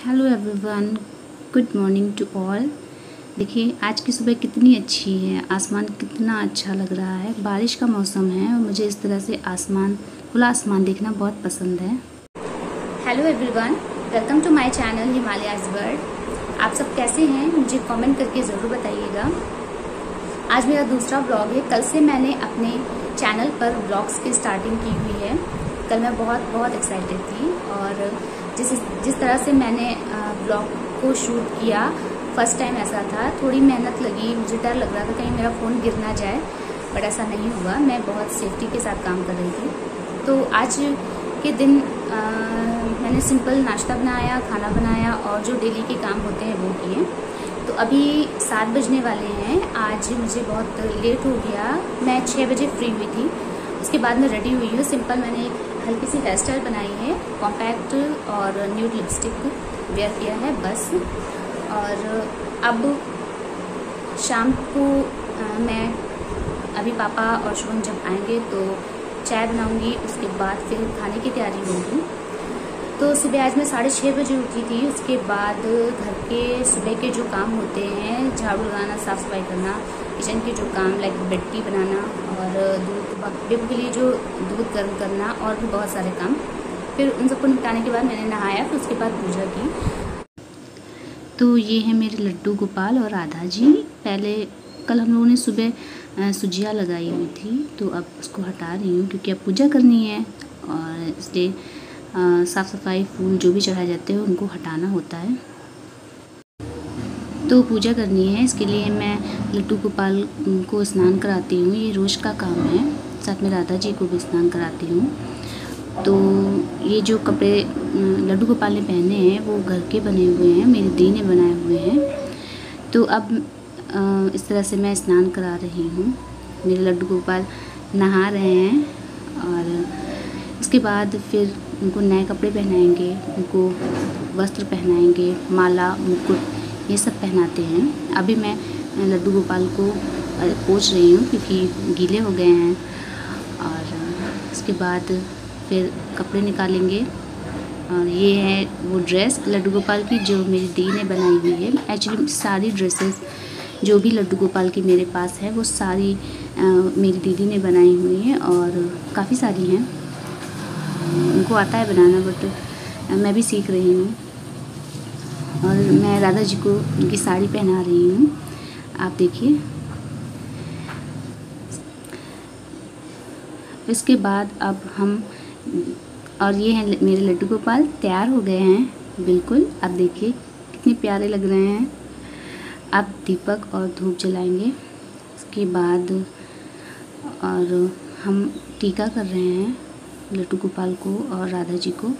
Hello everyone, good morning to all. देखिए आज की सुबह कितनी अच्छी है, आसमान कितना अच्छा लग रहा है। बारिश का मौसम है और मुझे इस तरह से खुला आसमान देखना बहुत पसंद है। Hello everyone, welcome to my channel Himalayas world. आप सब कैसे हैं मुझे कमेंट करके ज़रूर बताइएगा। आज मेरा दूसरा ब्लॉग है। कल से मैंने अपने चैनल पर ब्लॉग्स की स्टार्टिंग की हुई है। कल मैं बहुत एक्साइटेड थी और जिस तरह से मैंने ब्लॉग को शूट किया, फर्स्ट टाइम ऐसा था। थोड़ी मेहनत लगी, मुझे डर लग रहा था कहीं मेरा फ़ोन गिर ना जाए, बट ऐसा नहीं हुआ। मैं बहुत सेफ्टी के साथ काम कर रही थी। तो आज के दिन मैंने सिंपल नाश्ता बनाया, खाना बनाया और जो डेली के काम होते हैं वो किए। तो अभी 7 बजने वाले हैं। आज मुझे बहुत लेट हो गया। मैं 6 बजे फ्री हुई थी। उसके बाद मैं रेडी हुई हूँ। सिंपल मैंने एक हल्की सी हेयर स्टाइल बनाई है, कॉम्पैक्ट और न्यूड लिपस्टिक वेयर किया है बस। और अब शाम को मैं अभी पापा और शुभम जब आएंगे तो चाय बनाऊंगी, उसके बाद फिर खाने की तैयारी होगी। तो सुबह आज मैं 6:30 बजे उठी थी। उसके बाद घर के सुबह के जो काम होते हैं, झाड़ू लगाना, साफ़ सफाई करना, किचन के जो काम लाइक बेड टी बनाना और बेबी के लिए जो दूध गर्म करना और भी बहुत सारे काम। फिर उन सबको निपटाने के बाद मैंने नहाया, फिर उसके बाद पूजा की। तो ये है मेरे लड्डू गोपाल और राधा जी। पहले कल हम लोगों ने सुबह सुजिया लगाई हुई थी, तो अब उसको हटा रही हूँ क्योंकि अब पूजा करनी है और इसलिए साफ़ सफाई, फूल जो भी चढ़ाए जाते हैं उनको हटाना होता है। तो पूजा करनी है, इसके लिए मैं लड्डू गोपाल को स्नान कराती हूँ। ये रोज़ का काम है। साथ में राधा जी को भी स्नान कराती हूँ। तो ये जो कपड़े लड्डू गोपाल ने पहने हैं वो घर के बने हुए हैं, मेरी दी ने बनाए हुए हैं। तो अब इस तरह से मैं स्नान करा रही हूँ। मेरे लड्डू गोपाल नहा रहे हैं और उसके बाद फिर उनको नए कपड़े पहनाएंगे, उनको वस्त्र पहनाएंगे, माला, मुकुट ये सब पहनाते हैं। अभी मैं लड्डू गोपाल को पोंछ रही हूँ क्योंकि गीले हो गए हैं। और उसके बाद फिर कपड़े निकालेंगे। और ये है वो ड्रेस लड्डू गोपाल की जो मेरी दी ने बनाई हुई है। एक्चुअली सारी ड्रेसेस जो भी लड्डू गोपाल की मेरे पास है वो सारी मेरी दीदी ने बनाई हुई हैं और काफ़ी सारी हैं। उनको आता है बनाना, बट मैं भी सीख रही हूँ। और मैं राधा जी को उनकी साड़ी पहना रही हूँ, आप देखिए। इसके बाद अब हम और ये हैं मेरे लड्डू गोपाल तैयार हो गए हैं बिल्कुल। अब देखिए कितने प्यारे लग रहे हैं। अब दीपक और धूप जलाएंगे। इसके बाद और हम टीका कर रहे हैं लड्डू गोपाल को और राधा जी को।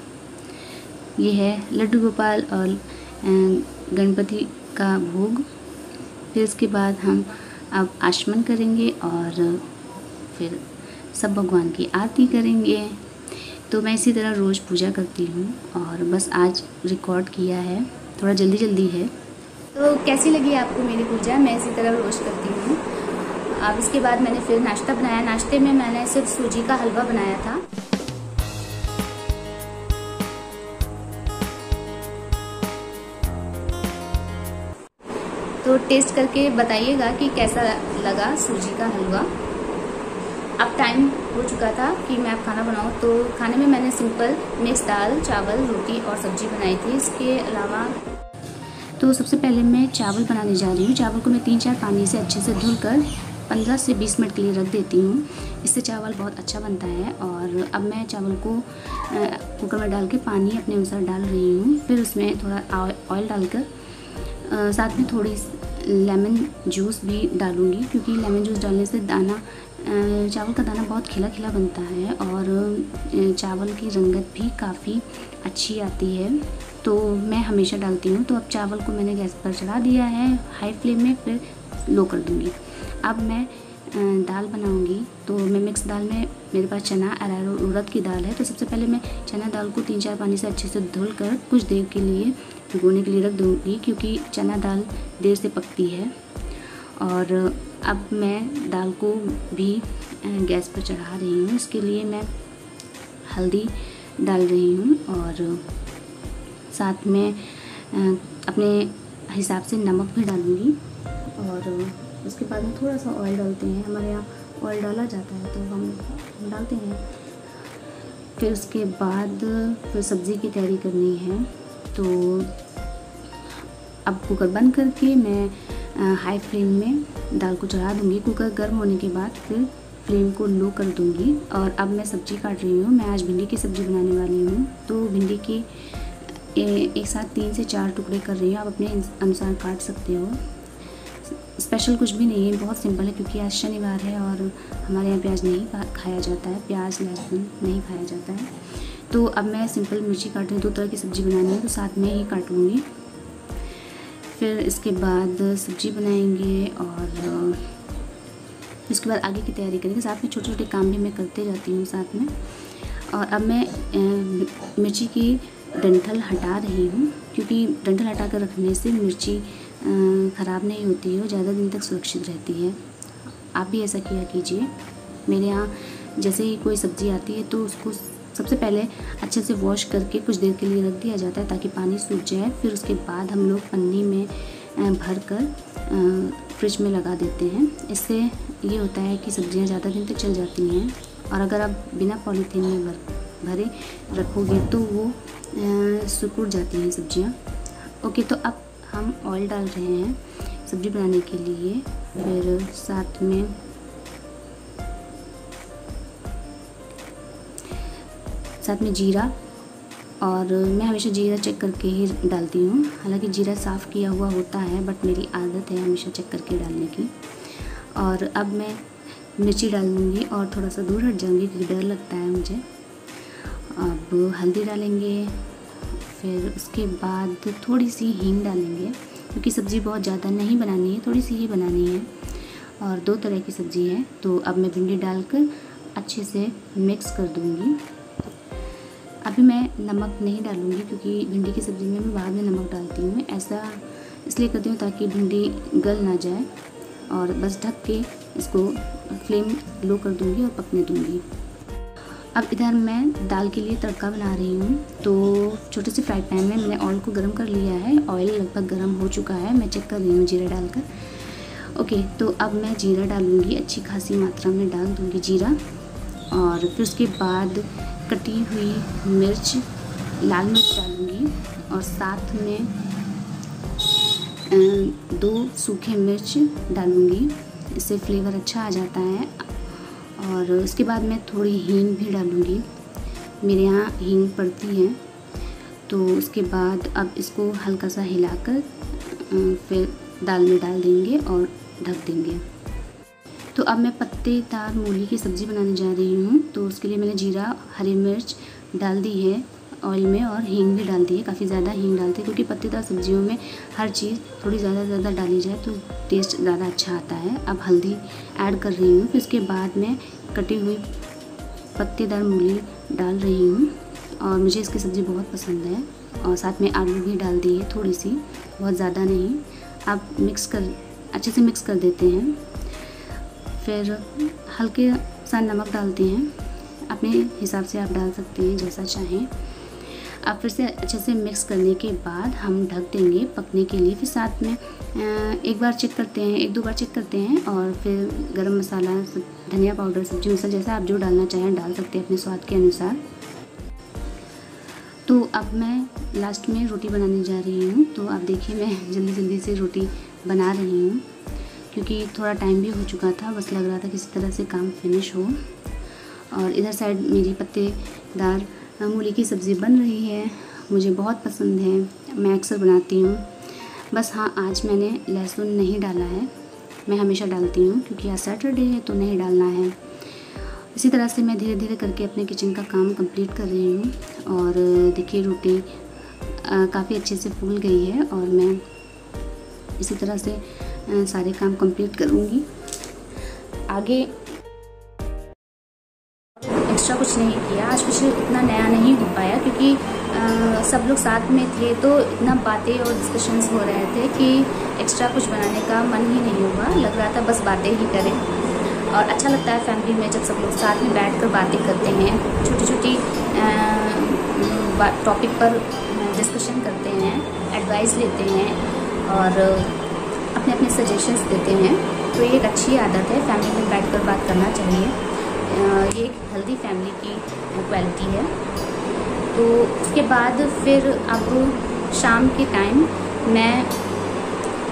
ये है लड्डू गोपाल और गणपति का भोग। फिर इसके बाद हम अब आचमन करेंगे और फिर सब भगवान की आरती करेंगे। तो मैं इसी तरह रोज़ पूजा करती हूँ और बस आज रिकॉर्ड किया है, थोड़ा जल्दी है। तो कैसी लगी आपको मेरी पूजा? मैं इसी तरह रोज़ करती हूँ। अब इसके बाद मैंने फिर नाश्ता बनाया। नाश्ते में मैंने सिर्फ सूजी का हलवा बनाया था। तो टेस्ट करके बताइएगा कि कैसा लगा सूजी का हलवा। अब टाइम हो चुका था कि मैं अब खाना बनाऊं। तो खाने में मैंने सिंपल मिक्स दाल, चावल, रोटी और सब्जी बनाई थी। इसके अलावा तो सबसे पहले मैं चावल बनाने जा रही हूँ। चावल को मैं 3-4 पानी से अच्छे से धुलकर 15 से 20 मिनट के लिए रख देती हूँ। इससे चावल बहुत अच्छा बनता है। और अब मैं चावल को कुकर में डाल के पानी अपने अनुसार डाल रही हूँ। फिर उसमें थोड़ा ऑयल डालकर साथ में थोड़ी लेमन जूस भी डालूँगी, क्योंकि लेमन जूस डालने से चावल का दाना बहुत खिला खिला बनता है और चावल की रंगत भी काफ़ी अच्छी आती है। तो मैं हमेशा डालती हूँ। तो अब चावल को मैंने गैस पर चढ़ा दिया है हाई फ्लेम में, फिर लो कर दूँगी। अब मैं दाल बनाऊँगी। तो मैं मिक्स दाल में मेरे पास चना, अरहर और उड़द की दाल है। तो सबसे पहले मैं चना दाल को 3-4 पानी से अच्छे से धुलकर कुछ देर के लिए भिगोने के लिए रख दूँगी, क्योंकि चना दाल देर से पकती है। और अब मैं दाल को भी गैस पर चढ़ा रही हूँ। इसके लिए मैं हल्दी डाल रही हूँ और साथ में अपने हिसाब से नमक भी डालूँगी और उसके बाद में थोड़ा सा ऑयल डालते हैं। हमारे यहाँ ऑयल डाला जाता है तो हम डालते हैं। फिर उसके बाद फिर सब्ज़ी की तैयारी करनी है। तो अब कुकर बंद करके मैं हाई फ्लेम में दाल को चढ़ा दूँगी। कुकर गर्म होने के बाद फिर फ्लेम को लो कर दूँगी। और अब मैं सब्ज़ी काट रही हूँ। मैं आज भिंडी की सब्ज़ी बनाने वाली हूँ। तो भिंडी की एक साथ 3 से 4 टुकड़े कर रही हूँ। आप अपने अनुसार काट सकते हो। स्पेशल कुछ भी नहीं है, बहुत सिंपल है क्योंकि आज शनिवार है और हमारे यहाँ प्याज नहीं खाया जाता है, प्याज लहसुन नहीं खाया जाता है। तो अब मैं सिंपल मिर्ची काट रही हूँ। 2 तरह की सब्ज़ी बनानी है तो साथ में ही काट लूँगी। फिर इसके बाद सब्ज़ी बनाएंगे और इसके बाद आगे की तैयारी करेंगे। साथ में छोटे छोटे काम भी मैं करते जाती हूँ साथ में। और अब मैं मिर्ची की डंठल हटा रही हूँ क्योंकि डंठल हटा कर रखने से मिर्ची ख़राब नहीं होती है और ज़्यादा दिन तक सुरक्षित रहती है। आप भी ऐसा किया कीजिए। मेरे यहाँ जैसे ही कोई सब्ज़ी आती है तो उसको सबसे पहले अच्छे से वॉश करके कुछ देर के लिए रख दिया जाता है ताकि पानी सूख जाए। फिर उसके बाद हम लोग पन्नी में भर कर फ्रिज में लगा देते हैं। इससे ये होता है कि सब्ज़ियाँ ज़्यादा दिन तक चल जाती हैं। और अगर आप बिना पॉलीथीन में भरे रखोगे तो वो सिकुड़ जाती हैं सब्ज़ियाँ। ओके, तो अब हम ऑयल डाल रहे हैं सब्ज़ी बनाने के लिए। फिर साथ में जीरा, और मैं हमेशा जीरा चेक करके ही डालती हूँ। हालांकि जीरा साफ़ किया हुआ होता है बट मेरी आदत है हमेशा चेक करके डालने की। और अब मैं मिर्ची डाल दूँगी और थोड़ा सा दूर हट जाऊँगी क्योंकि डर लगता है मुझे। अब हल्दी डालेंगे। फिर उसके बाद थोड़ी सी हींग डालेंगे क्योंकि सब्ज़ी बहुत ज़्यादा नहीं बनानी है, थोड़ी सी ही बनानी है। और 2 तरह की सब्ज़ी है। तो अब मैं भिंडी डालकर अच्छे से मिक्स कर दूँगी। अभी मैं नमक नहीं डालूँगी क्योंकि भिंडी की सब्ज़ी में मैं बाद में नमक डालती हूँ। ऐसा इसलिए करती हूँ ताकि भिंडी गल ना जाए। और बस ढक के इसको फ्लेम लो कर दूँगी और पकने दूँगी। अब इधर मैं दाल के लिए तड़का बना रही हूँ। तो छोटे से फ्राई पैन में मैंने ऑयल को गर्म कर लिया है। ऑयल लगभग गर्म हो चुका है। मैं चेक कर रही हूँ जीरा डालकर। ओके, तो अब मैं जीरा डालूँगी, अच्छी खासी मात्रा में डाल दूँगी जीरा। और फिर उसके बाद कटी हुई मिर्च, लाल मिर्च डालूँगी और साथ में 2 सूखे मिर्च डालूँगी। इससे फ्लेवर अच्छा आ जाता है। और उसके बाद मैं थोड़ी हींग भी डालूँगी। मेरे यहाँ हींग पड़ती है। तो उसके बाद अब इसको हल्का सा हिलाकर फिर दाल में डाल देंगे और ढक देंगे। तो अब मैं पत्तेदार मूली की सब्ज़ी बनाने जा रही हूँ। तो उसके लिए मैंने जीरा, हरी मिर्च डाल दी है ऑयल में और हींग भी डाल दी है। काफ़ी ज़्यादा हींग डालते हैं क्योंकि पत्तेदार सब्जियों में हर चीज़ थोड़ी ज़्यादा डाली जाए तो टेस्ट ज़्यादा अच्छा आता है। अब हल्दी ऐड कर रही हूँ। फिर उसके बाद मैं कटी हुई पत्तेदार मूली डाल रही हूँ और मुझे इसकी सब्ज़ी बहुत पसंद है। और साथ में आलू भी डाल दी है, थोड़ी सी, बहुत ज़्यादा नहीं। अब अच्छे से मिक्स कर देते हैं। फिर हल्के सा नमक डालते हैं, अपने हिसाब से आप डाल सकते हैं जैसा चाहें। अब फिर से अच्छे से मिक्स करने के बाद हम ढक देंगे पकने के लिए। फिर साथ में एक बार चेक करते हैं, 1-2 बार चेक करते हैं। और फिर गरम मसाला, धनिया पाउडर, सब्ज़ी मसाला जैसा आप जो डालना चाहें डाल सकते हैं अपने स्वाद के अनुसार। तो अब मैं लास्ट में रोटी बनाने जा रही हूँ। तो आप देखिए मैं जल्दी से रोटी बना रही हूँ क्योंकि थोड़ा टाइम भी हो चुका था। बस लग रहा था किसी तरह से काम फिनिश हो। और इधर साइड मेरी पत्तेदार मूली की सब्ज़ी बन रही है। मुझे बहुत पसंद है, मैं अक्सर बनाती हूँ। बस हाँ, आज मैंने लहसुन नहीं डाला है। मैं हमेशा डालती हूँ क्योंकि आज सैटरडे है तो नहीं डालना है। इसी तरह से मैं धीरे धीरे करके अपने किचन का काम कंप्लीट कर रही हूँ। और देखिए रोटी काफ़ी अच्छे से फूल गई है और मैं इसी तरह से सारे काम कंप्लीट करूँगी। आगे एक्स्ट्रा कुछ नहीं किया। आज कुछ इतना नया नहीं हो पाया क्योंकि सब लोग साथ में थे तो इतना बातें और डिस्कशंस हो रहे थे कि एक्स्ट्रा कुछ बनाने का मन ही नहीं हुआ। लग रहा था बस बातें ही करें। और अच्छा लगता है फैमिली में जब सब लोग साथ में बैठकर बातें करते हैं, छोटी छोटी टॉपिक पर डिस्कशन करते हैं। एडवाइस लेते हैं और अपने अपने सजेशंस देते हैं। तो ये एक अच्छी आदत है, फैमिली में बैठकर बात करना चाहिए। ये एक हेल्दी फैमिली की क्वालिटी है। तो उसके बाद फिर अब शाम के टाइम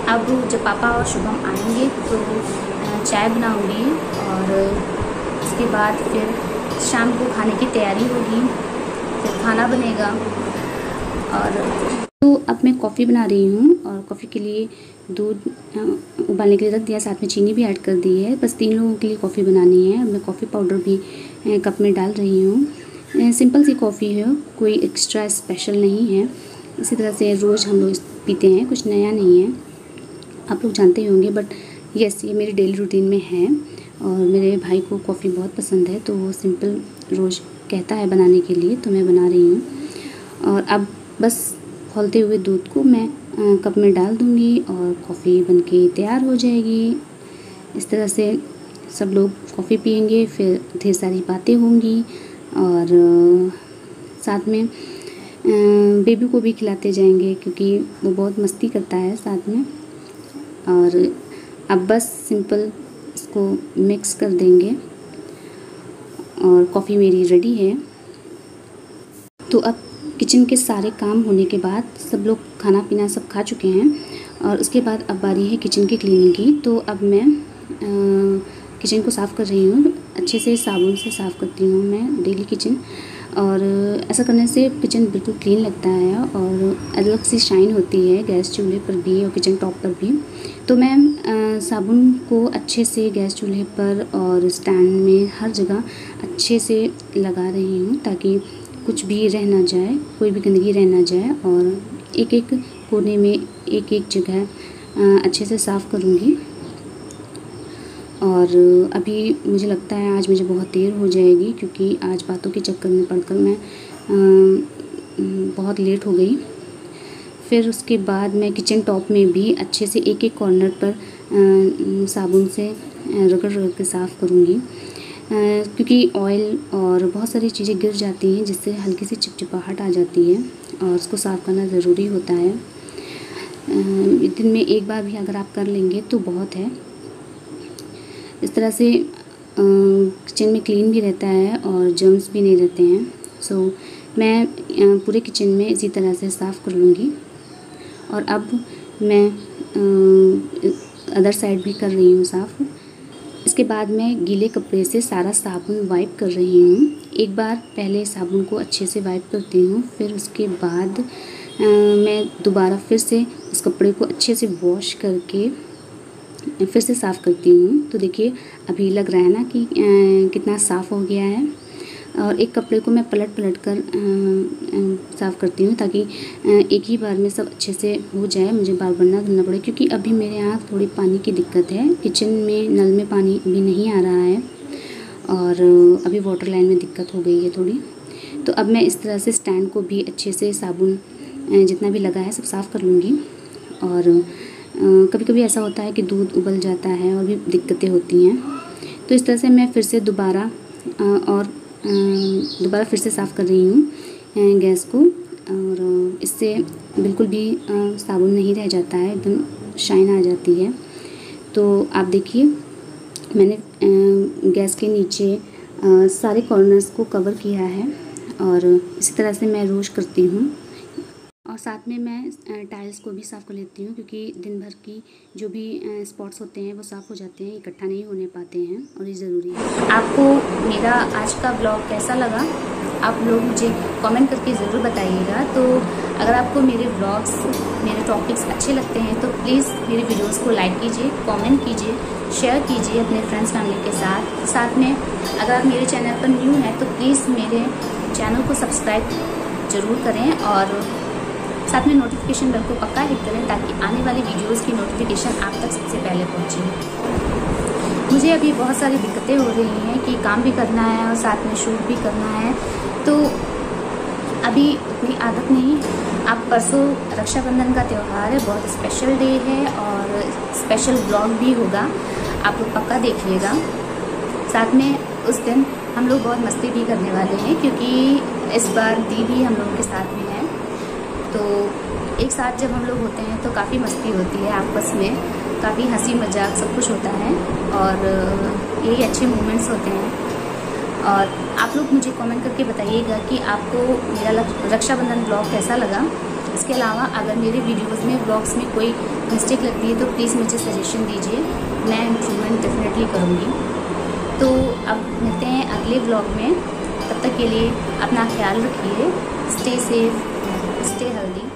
अब जब पापा और शुभम आएंगे तो चाय बनाऊंगी और उसके बाद फिर शाम को खाने की तैयारी होगी, फिर खाना बनेगा। और तो अब मैं कॉफ़ी बना रही हूँ और कॉफ़ी के लिए दूध उबालने के लिए रख दिया, साथ में चीनी भी ऐड कर दी है। बस 3 लोगों के लिए कॉफ़ी बनानी है। मैं कॉफ़ी पाउडर भी कप में डाल रही हूँ। सिंपल सी कॉफ़ी है, कोई एक्स्ट्रा स्पेशल नहीं है। इसी तरह से रोज़ हम लोग पीते हैं, कुछ नया नहीं है, आप लोग जानते ही होंगे। बट यस, ये मेरी डेली रूटीन में है और मेरे भाई को कॉफ़ी बहुत पसंद है, तो वो सिंपल रोज़ कहता है बनाने के लिए, तो मैं बना रही हूँ। और अब बस खौलते हुए दूध को मैं कप में डाल दूँगी और कॉफ़ी बनके तैयार हो जाएगी। इस तरह से सब लोग कॉफ़ी पियेंगे, फिर ढेर सारी बातें होंगी और साथ में बेबी को भी खिलाते जाएंगे क्योंकि वो बहुत मस्ती करता है साथ में। और अब बस सिंपल इसको मिक्स कर देंगे और कॉफ़ी मेरी रेडी है। तो अब किचन के सारे काम होने के बाद सब लोग खाना पीना सब खा चुके हैं और उसके बाद अब बारी है किचन की क्लीनिंग की। तो अब मैं किचन को साफ़ कर रही हूँ। अच्छे से साबुन से साफ़ करती हूँ मैं डेली किचन, और ऐसा करने से किचन बिल्कुल क्लीन लगता है और अलग सी शाइन होती है गैस चूल्हे पर भी और किचन टॉप पर भी। तो मैं साबुन को अच्छे से गैस चूल्हे पर और स्टैंड में हर जगह अच्छे से लगा रही हूँ ताकि कुछ भी रह ना जाए, कोई भी गंदगी रह ना जाए। और एक एक कोने में एक एक जगह अच्छे से साफ़ करूँगी। और अभी मुझे लगता है आज मुझे बहुत देर हो जाएगी क्योंकि आज बातों के चक्कर में पड़कर मैं बहुत लेट हो गई। फिर उसके बाद मैं किचन टॉप में भी अच्छे से एक एक कॉर्नर पर साबुन से रगड़ के साफ़ करूँगी क्योंकि ऑयल और बहुत सारी चीज़ें गिर जाती हैं जिससे हल्की सी चिपचिपाहट आ जाती है और उसको साफ़ करना ज़रूरी होता है। दिन में एक बार भी अगर आप कर लेंगे तो बहुत है। इस तरह से किचन में क्लीन भी रहता है और जर्म्स भी नहीं रहते हैं। सो मैं पूरे किचन में इसी तरह से साफ़ कर लूँगी। और अब मैं अदर साइड भी कर रही हूँ साफ़। इसके बाद मैं गीले कपड़े से सारा साबुन वाइप कर रही हूँ। एक बार पहले साबुन को अच्छे से वाइप करती हूँ, फिर उसके बाद मैं दोबारा फिर से उस कपड़े को अच्छे से वॉश करके फिर से साफ़ करती हूँ। तो देखिए अभी लग रहा है ना कि कितना साफ़ हो गया है। और एक कपड़े को मैं पलट कर साफ़ करती हूँ ताकि एक ही बार में सब अच्छे से हो जाए, मुझे बार बार ना धुलना पड़े। क्योंकि अभी मेरे यहाँ थोड़ी पानी की दिक्कत है, किचन में नल में पानी भी नहीं आ रहा है और अभी वाटर लाइन में दिक्कत हो गई है थोड़ी। तो अब मैं इस तरह से स्टैंड को भी अच्छे से साबुन जितना भी लगा है सब साफ़ कर लूँगी। और कभी कभी ऐसा होता है कि दूध उबल जाता है और भी दिक्कतें होती हैं। तो इस तरह से मैं फिर से दोबारा फिर से साफ़ कर रही हूँ गैस को, और इससे बिल्कुल भी साबुन नहीं रह जाता है, एकदम शाइन आ जाती है। तो आप देखिए मैंने गैस के नीचे सारे कॉर्नर्स को कवर किया है और इसी तरह से मैं रोज़ करती हूँ। और साथ में मैं टाइल्स को भी साफ़ कर लेती हूँ क्योंकि दिन भर की जो भी स्पॉट्स होते हैं वो साफ़ हो जाते हैं, इकट्ठा नहीं होने पाते हैं और ये ज़रूरी है। आपको मेरा आज का ब्लॉग कैसा लगा आप लोग मुझे कमेंट करके ज़रूर बताइएगा। तो अगर आपको मेरे ब्लॉग्स, मेरे टॉपिक्स अच्छे लगते हैं तो प्लीज़ मेरे वीडियोस को लाइक कीजिए, कमेंट कीजिए, शेयर कीजिए अपने फ्रेंड्स फैमिली के साथ। साथ में अगर आप मेरे चैनल पर न्यू हैं तो प्लीज़ मेरे चैनल को सब्सक्राइब ज़रूर करें और साथ में नोटिफिकेशन बेल को पक्का हिट करें ताकि आने वाली वीडियोस की नोटिफिकेशन आप तक सबसे पहले पहुंचे। मुझे अभी बहुत सारी दिक्कतें हो रही हैं कि काम भी करना है और साथ में शूट भी करना है, तो अभी उतनी आदत नहीं। अब परसों रक्षाबंधन का त्यौहार है, बहुत स्पेशल डे है और स्पेशल ब्लॉग भी होगा, आप लोग पक्का देखिएगा। साथ में उस दिन हम लोग बहुत मस्ती भी करने वाले हैं क्योंकि इस बार दी भी हम लोगों के साथ में है। तो एक साथ जब हम लोग होते हैं तो काफ़ी मस्ती होती है आपस में, काफ़ी हंसी मजाक सब कुछ होता है और यही अच्छे मोमेंट्स होते हैं। और आप लोग मुझे कमेंट करके बताइएगा कि आपको मेरा रक्षाबंधन ब्लॉग कैसा लगा। इसके अलावा अगर मेरे वीडियोस में ब्लॉग्स में कोई मिस्टेक लगती है तो प्लीज़ मुझे सजेशन दीजिए, मैं इम्प्रूवमेंट डेफिनेटली करूँगी। तो अब मिलते हैं अगले ब्लॉग में, तब तक के लिए अपना ख्याल रखिए, स्टे सेफ, स्टे हेल्दी।